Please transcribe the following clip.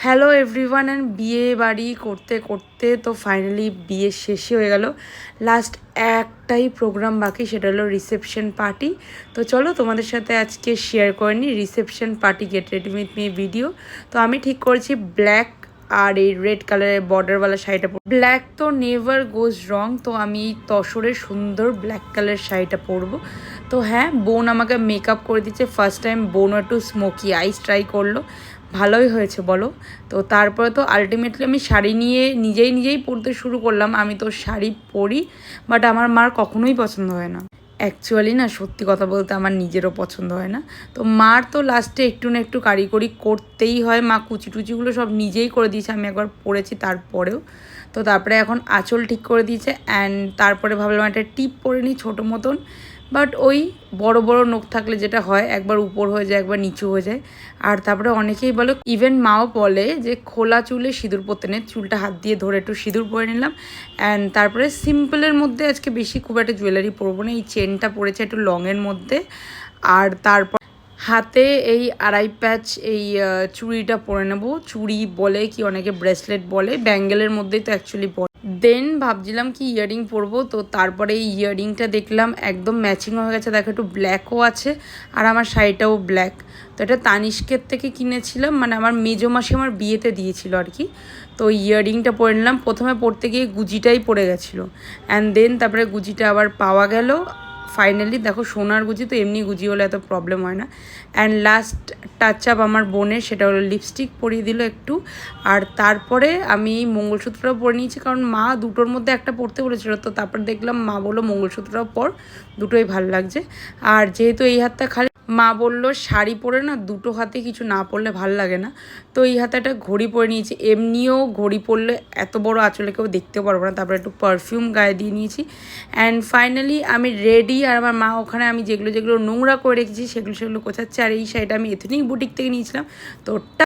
Hello everyone and বিয়ে বাড়ি করতে করতে তো ফাইনালি বিয়ে শেষই হয়ে গেল। লাস্ট একটাই প্রোগ্রাম বাকি, সেটা হলো রিসেপশন পার্টি। তো চলো তোমাদের সাথে আজকে শেয়ার করে নিই reception party get ready with me video. তো আমি ঠিক করেছি ব্ল্যাক আর এই রেড কালারের বর্ডারওয়ালা শাড়িটা পরবো। ব্ল্যাক তো নেভার গোজ রং, তো আমি এই তসরের সুন্দর ব্ল্যাক কালারের শাড়িটা পরবো। তো হ্যাঁ, বোন আমাকে মেকআপ করে দিচ্ছে ফার্স্ট টাইম। বোনও একটু স্মোকি আইস ট্রাই করলো, ভালোই হয়েছে বলো। তো তারপরে তো আলটিমেটলি আমি শাড়ি নিয়ে নিজেই পরতে শুরু করলাম। আমি তো শাড়ি পরি, বাট আমার মার কখনোই পছন্দ হয় না। অ্যাকচুয়ালি না, সত্যি কথা বলতে আমার নিজেরও পছন্দ হয় না। তো মার তো লাস্টে একটু না একটু কারিগরি করতেই হয়। মা কুচি টুচিগুলো সব নিজেই করে দিয়েছে, আমি একবার পরেছি তারপরেও। তো তারপরে এখন আঁচল ঠিক করে দিয়েছে, অ্যান্ড তারপরে ভাবলাম একটা টিপ পরে নিই ছোটো মতন। বাট ওই বড় বড় নখ থাকলে যেটা হয়, একবার উপর হয়ে যায় একবার নিচু হয়ে যায়। আর তারপরে অনেকেই বলে, ইভেন মাও বলে যে খোলা চুলে সিঁদুর পরতে নেই, চুলটা হাত দিয়ে ধরে একটু সিঁদুর পরে নিলাম। অ্যান্ড তারপরে সিম্পলের মধ্যে আজকে বেশি খুব একটা জুয়েলারি পরবো না, এই চেনটা পরেছে একটু লংয়ের মধ্যে। আর তারপর হাতে এই আড়াই প্যাচ এই চুড়িটা পরে নেবো। চুড়ি বলে কি অনেকে ব্রেসলেট বলে, ব্যাঙ্গেলের মধ্যেই তো অ্যাকচুয়ালি পরে। দেন ভাবছিলাম কি ইয়ারিং পরবো, তো তারপরে এই ইয়ারিংটা দেখলাম একদম ম্যাচিং হয়ে গেছে। দেখো একটু ব্ল্যাকও আছে আর আমার শাড়িটাও ব্ল্যাক। তো এটা তানিষ্কের থেকে কিনেছিলাম, মানে আমার মেজো মাসি আমার বিয়েতে দিয়েছিল আর কি। তো ইয়ারিংটা পরে নিলাম। প্রথমে পরতে গিয়ে গুজিটাই পড়ে গেছিলো, অ্যান্ড দেন তারপরে গুজিটা আবার পাওয়া গেল ফাইনালি। দেখো সোনার গুজি তো এমনি গুজি হলে এত প্রবলেম হয় না। অ্যান্ড লাস্ট টাচ আপ আমার বোনের, সেটা হলো লিপস্টিক পরিয়ে দিল একটু। আর তারপরে আমি মঙ্গলসূত্রটাও পরে নিয়েছি, কারণ মা দুটোর মধ্যে একটা পরতে বলেছিল। তো তারপর দেখলাম মা বললো মঙ্গলসূত্রটাও পর, দুটোই ভালো লাগছে। আর যেহেতু এই হাতটা খালি, মা বললো শাড়ি পরে না দুটো হাতে কিছু না পরলে ভাল লাগে না। তো এই হাতে একটা ঘড়ি পরে নিয়েছি। এমনিও ঘড়ি পরলে এত বড় আঁচলে কেউ দেখতেও পারবো না। তারপরে একটু পারফিউম গায়ে দিয়ে নিয়েছি। অ্যান্ড ফাইনালি আমি রেডি। আর আমার মা ওখানে আমি যেগুলো নোংরা করে রেখেছি সেগুলো কোচাচ্ছে। আর এই শাড়িটা আমি এথনিক বুটিক থেকে নিয়েছিলাম। তো